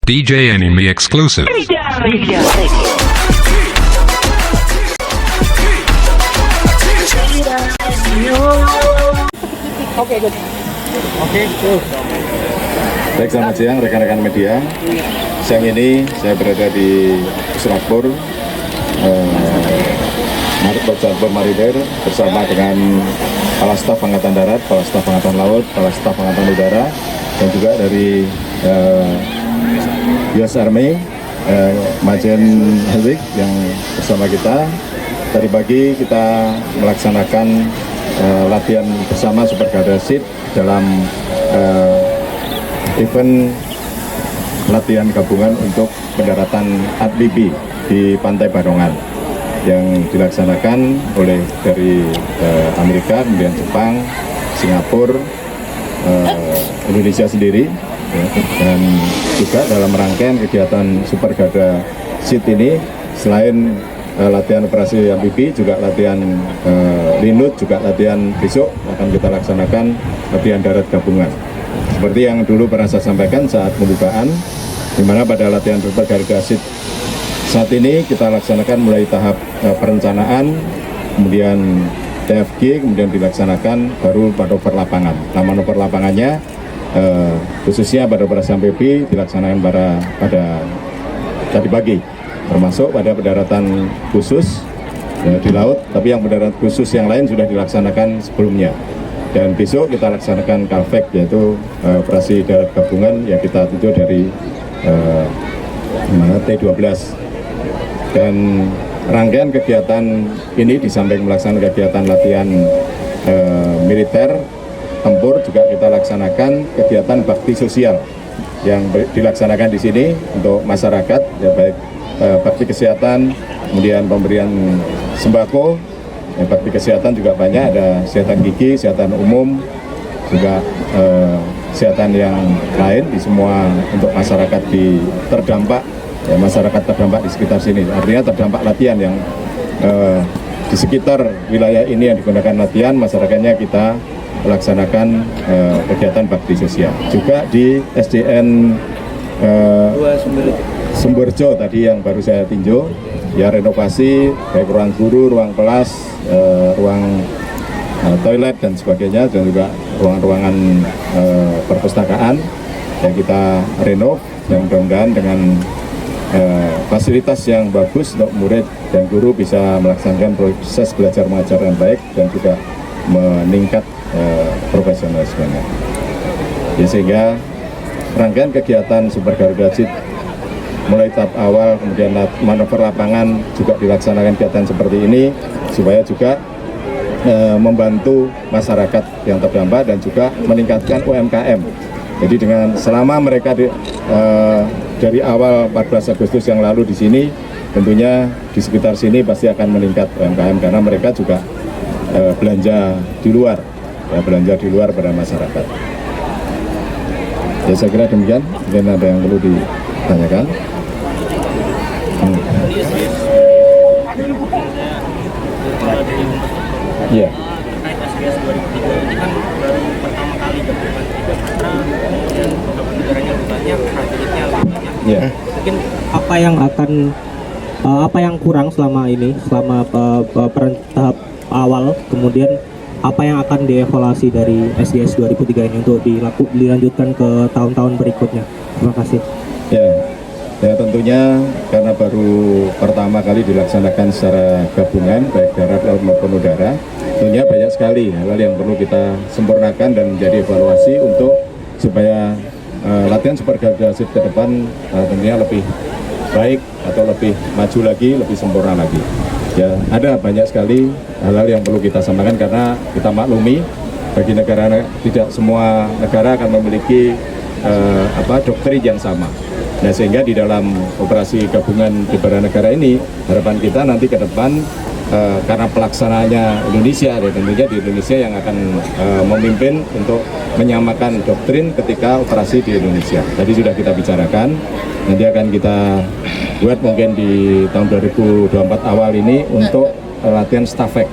DJ Enemy exclusive. Baik, selamat siang rekan-rekan media. Siang ini saya berada di Pusrakpur, Pusrakpur Marinir bersama dengan Kepala Staf Angkatan Darat, Kepala Staf Angkatan Laut, Kepala Staf Angkatan Udara, dan juga dari US Army, Majen Helwig yang bersama kita. Tadi pagi kita melaksanakan latihan bersama Super Garuda Shield dalam event latihan gabungan untuk pendaratan amfibi di Pantai Barongan yang dilaksanakan oleh dari Amerika, kemudian Jepang, Singapura, Indonesia sendiri, ya. Dan juga dalam rangkaian kegiatan Super Garuda Shield ini selain latihan operasi amfibi, juga latihan linut, juga latihan besok akan kita laksanakan latihan darat gabungan. Seperti yang dulu pernah saya sampaikan saat pembukaan, di mana pada latihan Super Garuda Shield saat ini kita laksanakan mulai tahap perencanaan, kemudian TFG, kemudian dilaksanakan baru manuver lapangan. Nah, manuver lapangannya khususnya pada operasi amfibi dilaksanakan pada tadi pagi, termasuk pada pendaratan khusus di laut, tapi yang pendaratan khusus yang lain sudah dilaksanakan sebelumnya. Dan besok kita laksanakan Kalvek, yaitu operasi darat gabungan yang kita tuju dari T-12. Dan rangkaian kegiatan ini di samping melaksanakan kegiatan latihan militer tempur, juga kita laksanakan kegiatan bakti sosial yang dilaksanakan di sini untuk masyarakat, ya, baik bakti kesehatan, kemudian pemberian sembako. Bakti kesehatan juga banyak, ada kesehatan gigi, kesehatan umum, juga kesehatan yang lain di semua untuk masyarakat terdampak, ya, masyarakat terdampak di sekitar sini. Artinya terdampak latihan yang di sekitar wilayah ini yang digunakan latihan, masyarakatnya kita melaksanakan kegiatan bakti sosial. Juga di SDN Sumberjo tadi yang baru saya tinjau, ya, renovasi baik ruang guru, ruang kelas, ruang toilet dan sebagainya, dan juga ruangan-ruangan perpustakaan yang kita renov, dan mudah-mudahan dengan fasilitas yang bagus untuk murid dan guru bisa melaksanakan proses belajar mengajar yang baik dan juga meningkat profesionalismenya. Ya, sehingga rangkaian kegiatan Super Garuda Shield mulai tahap awal, kemudian manuver lapangan juga dilaksanakan kegiatan seperti ini supaya juga membantu masyarakat yang terdampak dan juga meningkatkan UMKM. Jadi dengan selama mereka dari awal 14 Agustus yang lalu di sini, tentunya di sekitar sini pasti akan meningkat UMKM karena mereka juga belanja di luar, ya, belanja di luar pada masyarakat. Ya, saya kira demikian. Mungkin ada yang perlu ditanyakan. Iya. Terkait SDS 2003 ini kan baru pertama kali gabungan 3 matra dan beberapa negaranya lebih banyak, prajuritnya lebih banyak. Iya. Mungkin apa yang kurang selama ini, selama tahap awal, kemudian apa yang akan dievaluasi dari SDS 2003 ini untuk dilanjutkan ke tahun-tahun berikutnya? Terima kasih. Ya, tentunya karena baru pertama kali dilaksanakan secara gabungan baik darat, laut maupun udara, tentunya banyak sekali hal-hal yang perlu kita sempurnakan dan menjadi evaluasi untuk supaya latihan Super Garuda Shield ke depan tentunya lebih baik atau lebih maju lagi, lebih sempurna lagi. Ya, ada banyak sekali hal-hal yang perlu kita sampaikan karena kita maklumi bagi negara, tidak semua negara akan memiliki doktrin yang sama. Nah, sehingga di dalam operasi gabungan di beberapa negara ini, harapan kita nanti ke depan karena pelaksanaannya Indonesia, dan tentunya di Indonesia yang akan memimpin untuk menyamakan doktrin ketika operasi di Indonesia. Tadi sudah kita bicarakan, nanti akan kita buat mungkin di tahun 2024 awal ini untuk latihan Stafek.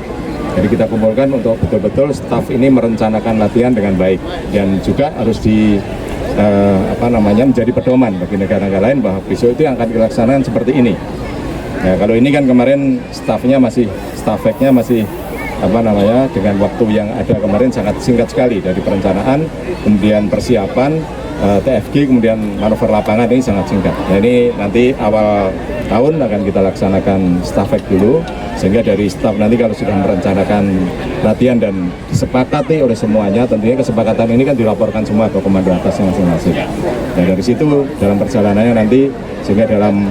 Jadi kita kumpulkan untuk betul-betul staf ini merencanakan latihan dengan baik dan juga harus menjadi pedoman bagi negara-negara lain bahwa besok itu yang akan dilaksanakan seperti ini. Ya, kalau ini kan kemarin staffnya masih dengan waktu yang ada kemarin sangat singkat sekali dari perencanaan, kemudian persiapan, TFG, kemudian manuver lapangan ini sangat singkat. Nah, ini nanti awal tahun akan kita laksanakan staffek dulu, sehingga dari staff nanti kalau sudah merencanakan latihan dan disepakati oleh semuanya, tentunya kesepakatan ini kan dilaporkan semua ke komando atasnya masing-masing. Nah, dari situ dalam perjalanannya nanti sehingga dalam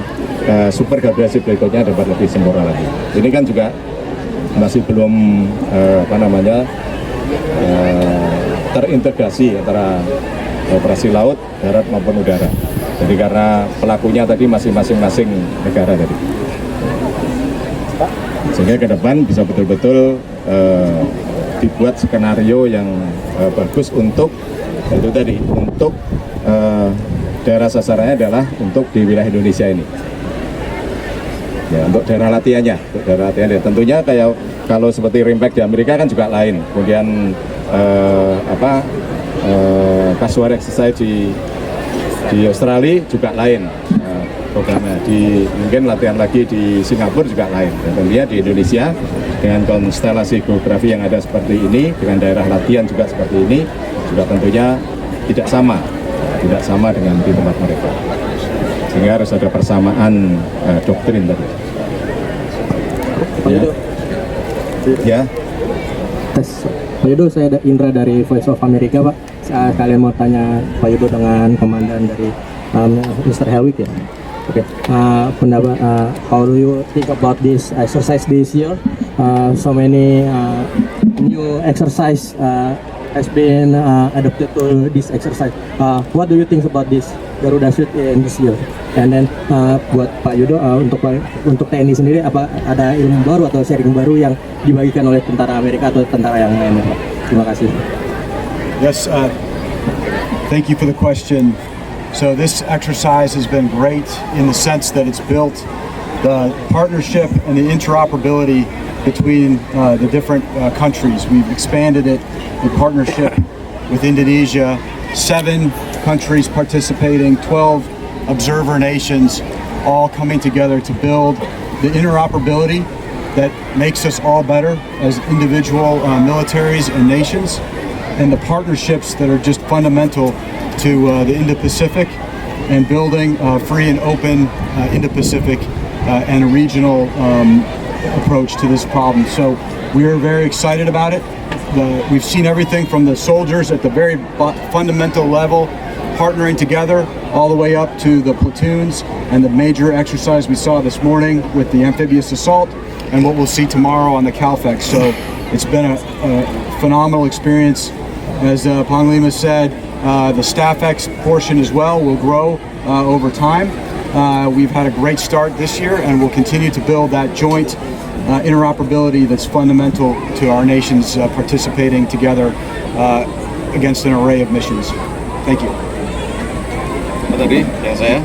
super garda berikutnya dapat lebih sempurna lagi. Ini kan juga masih belum terintegrasi antara operasi laut, darat maupun udara. Jadi karena pelakunya tadi masing-masing negara tadi. Sehingga ke depan bisa betul-betul dibuat skenario yang bagus untuk itu tadi, untuk daerah sasarannya adalah untuk di wilayah Indonesia ini. Ya, untuk daerah latihannya, tentunya kayak kalau seperti Rimpak di Amerika kan juga lain. Kemudian casual exercise di Australia juga lain programnya. Mungkin latihan lagi di Singapura juga lain. Dan tentunya di Indonesia dengan konstelasi geografi yang ada seperti ini, dengan daerah latihan juga seperti ini, juga tentunya tidak sama dengan di tempat mereka. Sehingga harus ada persamaan doktrin tadi. Ya. Tes. Pak Yudo, saya Indra dari Voice of America, Pak. Kalian mau tanya Pak Yudo dengan komandan dari Mr. Helwig ya. Oke. Pendapat how do you think about this exercise this year? So many new exercise has been adopted to this exercise. What do you think about this Garuda Shield in this year? And then buat Pak Yudo, untuk TNI sendiri, apa ada ilmu baru atau sharing baru yang dibagikan oleh tentara Amerika atau tentara yang lainnya, Pak? Terima kasih. Yes, thank you for the question. So this exercise has been great in the sense that it's built the partnership and the interoperability between the different countries. We've expanded it in partnership with Indonesia, 7 countries participating, 12 observer nations, all coming together to build the interoperability that makes us all better as individual militaries and nations, and the partnerships that are just fundamental to the Indo-Pacific and building free and open Indo-Pacific and a regional approach to this problem. So we are very excited about it. We've seen everything from the soldiers at the very fundamental level partnering together all the way up to the platoons and the major exercise we saw this morning with the amphibious assault and what we'll see tomorrow on the CALFEX. So it's been a phenomenal experience. As Panglima said, the StaffX portion as well will grow over time. We've had a great start this year and we'll continue to build that joint interoperability that's fundamental to our nations participating together against an array of missions. Thank you. Tadi yang saya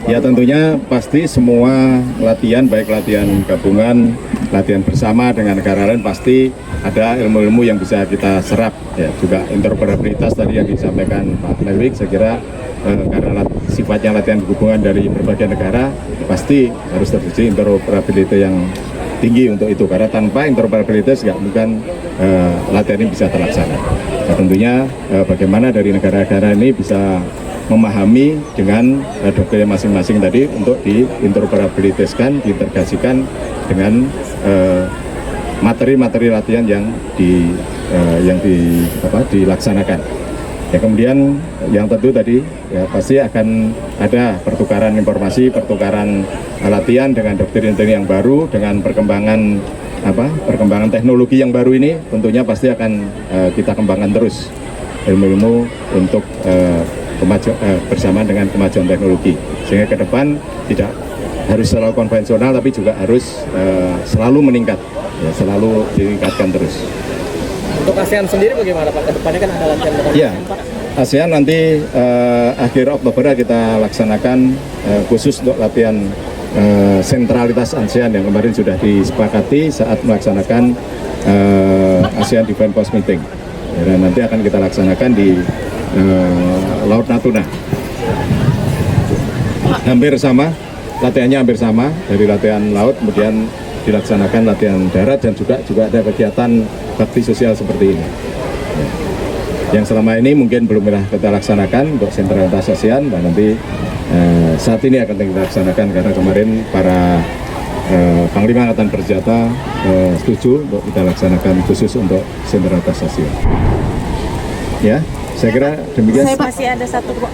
ya tentunya pasti semua latihan, baik latihan gabungan, latihan bersama dengan negara lain, pasti ada ilmu-ilmu yang bisa kita serap ya. Juga interoperabilitas tadi yang disampaikan Pak Helwig, saya kira karena sifatnya latihan gabungan dari berbagai negara, pasti harus terjadi interoperabilitas yang tinggi untuk itu, karena tanpa interoperabilitas nggak mungkin latihan ini bisa terlaksana. Nah, tentunya bagaimana dari negara-negara ini bisa memahami dengan doktrin masing-masing tadi untuk diinteroperabilitaskan, diintegrasikan dengan materi-materi latihan yang dilaksanakan. Ya, kemudian yang tentu tadi ya pasti akan ada pertukaran informasi, pertukaran latihan dengan doktrin yang baru, dengan perkembangan teknologi yang baru ini tentunya pasti akan kita kembangkan terus ilmu-ilmu untuk bersamaan dengan kemajuan teknologi, sehingga ke depan tidak harus selalu konvensional tapi juga harus selalu meningkat ya, selalu ditingkatkan terus. Untuk ASEAN sendiri bagaimana Pak? Kedepannya kan ada latihan ya, ASEAN nanti akhir Oktober kita laksanakan khusus untuk latihan sentralitas ASEAN yang kemarin sudah disepakati saat melaksanakan ASEAN Defense Force Meeting. Dan nanti akan kita laksanakan di Laut Natuna. Hampir sama, latihannya hampir sama, dari latihan laut kemudian dilaksanakan latihan darat dan juga ada kegiatan bakti sosial seperti ini. Yang selama ini mungkin belum pernah kita laksanakan untuk sentralitas ASEAN, dan nanti saat ini akan kita laksanakan karena kemarin para Panglima Angkatan Bersenjata setuju untuk kita laksanakan khusus untuk sentralitas ASEAN. Ya, saya kira demikian. Saya masih ada satu Pak.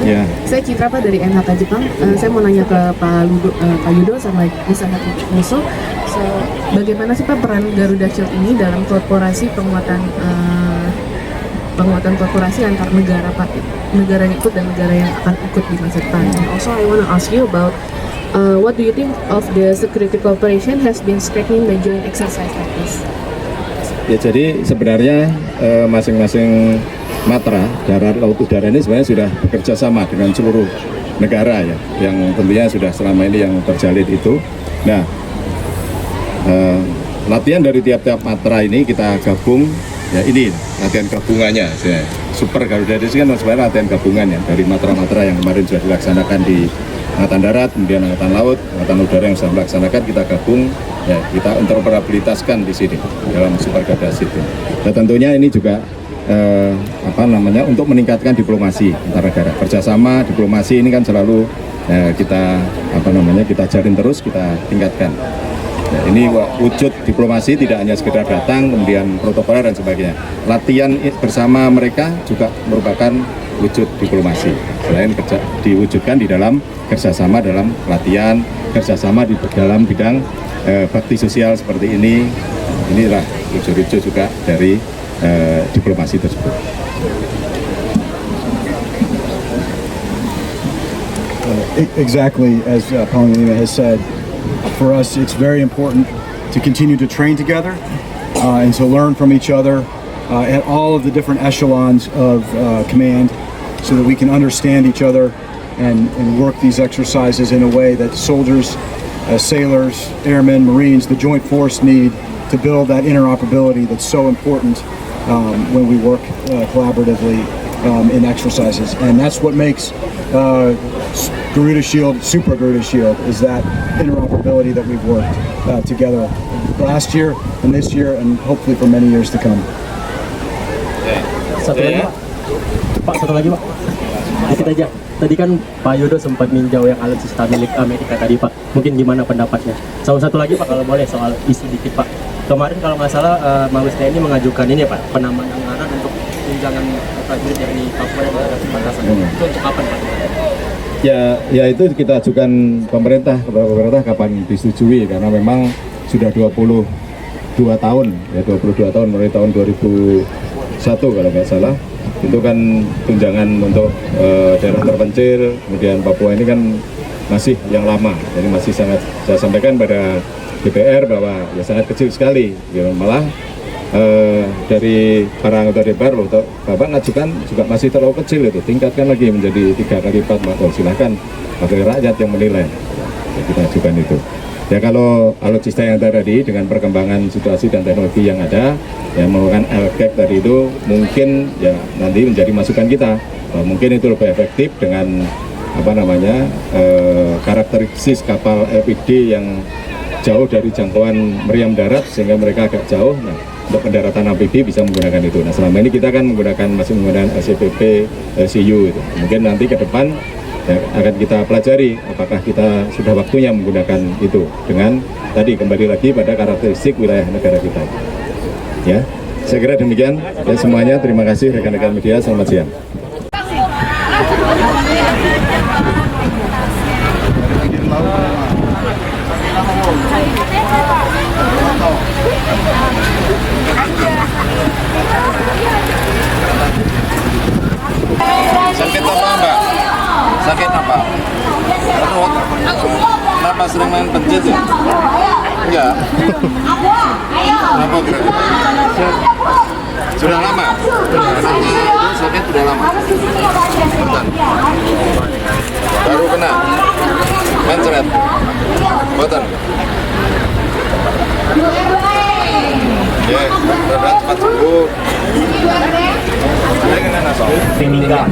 Ya. Saya Citra Pak dari MHK Jepang. Saya mau nanya ke Pak Yudo sama Bisa Musuh. Bagaimana sih Pak peran Garuda Shield ini dalam korporasi penguatan korporasi antar negara Pak, negara yang ikut dan negara yang akan ikut di masa depan. And also I want to ask you about what do you think of the security cooperation has been strengthened by joint exercise like this? Ya, jadi sebenarnya masing-masing matra darat, laut, udara ini sebenarnya sudah bekerja sama dengan seluruh negara ya, yang tentunya sudah selama ini yang terjalin itu. Nah, latihan dari tiap-tiap matra ini kita gabung. Ya, ini latihan gabungannya, ya. Super Garuda itu kan sebenarnya latihan gabungannya dari matra-matra yang kemarin sudah dilaksanakan di Angkatan Darat, kemudian Angkatan Laut, Angkatan Udara yang sudah melaksanakan, kita gabung, ya, kita interoperabilitaskan di sini dalam Super Garuda itu. Dan tentunya ini juga untuk meningkatkan diplomasi antar negara. Kerjasama diplomasi ini kan selalu kita jalin terus, kita tingkatkan. Ya, ini wujud diplomasi tidak hanya sekedar datang kemudian protokoler dan sebagainya. Latihan bersama mereka juga merupakan wujud diplomasi. Selain diwujudkan di dalam kerjasama dalam latihan, kerjasama di dalam bidang bakti sosial seperti ini. Inilah wujud-wujud juga dari diplomasi tersebut. Exactly as Panglima has said. For us, it's very important to continue to train together and to learn from each other at all of the different echelons of command so that we can understand each other and work these exercises in a way that soldiers, sailors, airmen, Marines, the joint force need to build that interoperability that's so important when we work collaboratively in exercises. And that's what makes Garuda Shield, Super Garuda Shield, is that interoperability that we've worked together last year and this year and hopefully for many years to come. Satu lagi Pak, satu lagi Pak. Dikit aja. Tadi kan Pak Yudo sempat meninjau yang alutsista milik Amerika tadi Pak. Mungkin gimana pendapatnya? Sama satu lagi Pak kalau boleh soal isu dikit Pak. Kemarin kalau nggak salah Mabes TNI mengajukan ini Pak, penambahan anggaran untuk tunjangan prajurit yang di Papua dan daerah perbatasan. Itu untuk kapan Pak? Ya itu kita ajukan pemerintah kepada pemerintah kapan disetujui, karena memang sudah 22 tahun ya, 22 tahun mulai tahun 2001 kalau nggak salah, itu kan tunjangan untuk daerah terpencil, kemudian Papua ini kan masih yang lama, jadi masih sangat, saya sampaikan pada DPR bahwa ya sangat kecil sekali ya, malah dari para anggota DPR loh, Bapak ngajukan juga masih terlalu kecil, itu tingkatkan lagi menjadi 3 kali lipat. Silahkan wakil rakyat yang menilai ya, kita ajukan itu ya. Kalau alutsista yang tadi dengan perkembangan situasi dan teknologi yang ada yang melakukan LCAP tadi itu mungkin ya nanti menjadi masukan kita mungkin itu lebih efektif dengan karakteristik kapal LPD yang jauh dari jangkauan meriam darat sehingga mereka agak jauh. Nah, untuk pendaratan amfibi bisa menggunakan itu. Nah, selama ini kita kan masih menggunakan LCPP, LCU itu. Mungkin nanti ke depan ya, akan kita pelajari apakah kita sudah waktunya menggunakan itu dengan tadi kembali lagi pada karakteristik wilayah negara kita. Ya, saya kira demikian ya semuanya. Terima kasih rekan-rekan media. Selamat siang. Sakit apa Mbak? Sakit apa? Perut? Kenapa sering main pencet ya? Enggak? Kenapa kira-kira? Sudah lama? Itu sakit sudah lama? Bentar. Baru kena? Mencret. Boten. Ya, berat cepat sembuh. Pinggang.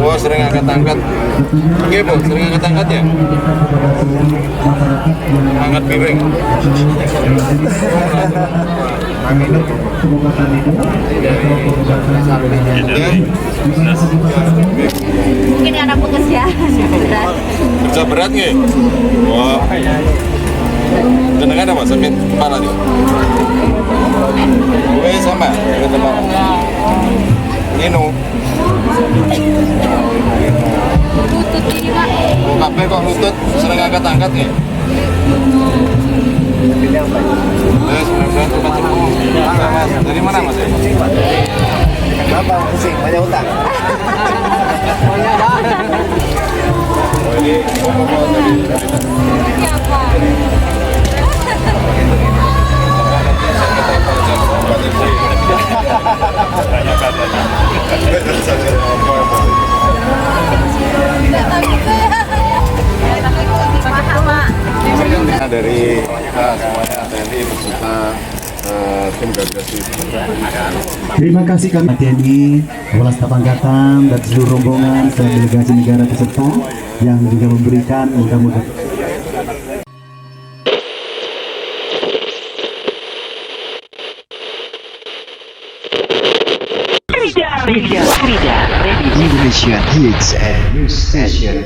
Oh, sering angkat-angkat. Oke, Bu, sering angkat-angkat ya? Angkat piring. Mungkin anak pekerja berat. Kerja berat nggih? Wah. Jenengan apa sakit kepala nih? Sama, sakit kepala. Inu. Lutut ini Pak. Kabeh kok lutut sering angkat-angkat nggih? Terus, Mas, dari mana Mas? Kenapa pusing? Banyak utang. Oh, ini dari semuanya TNI beserta tim Garuda Shield. Terima kasih kami TNI, Kepala Staf Angkatan dan seluruh rombongan dan delegasi negara peserta yang juga memberikan mudah-mudahan. Indonesia Hits and News Station.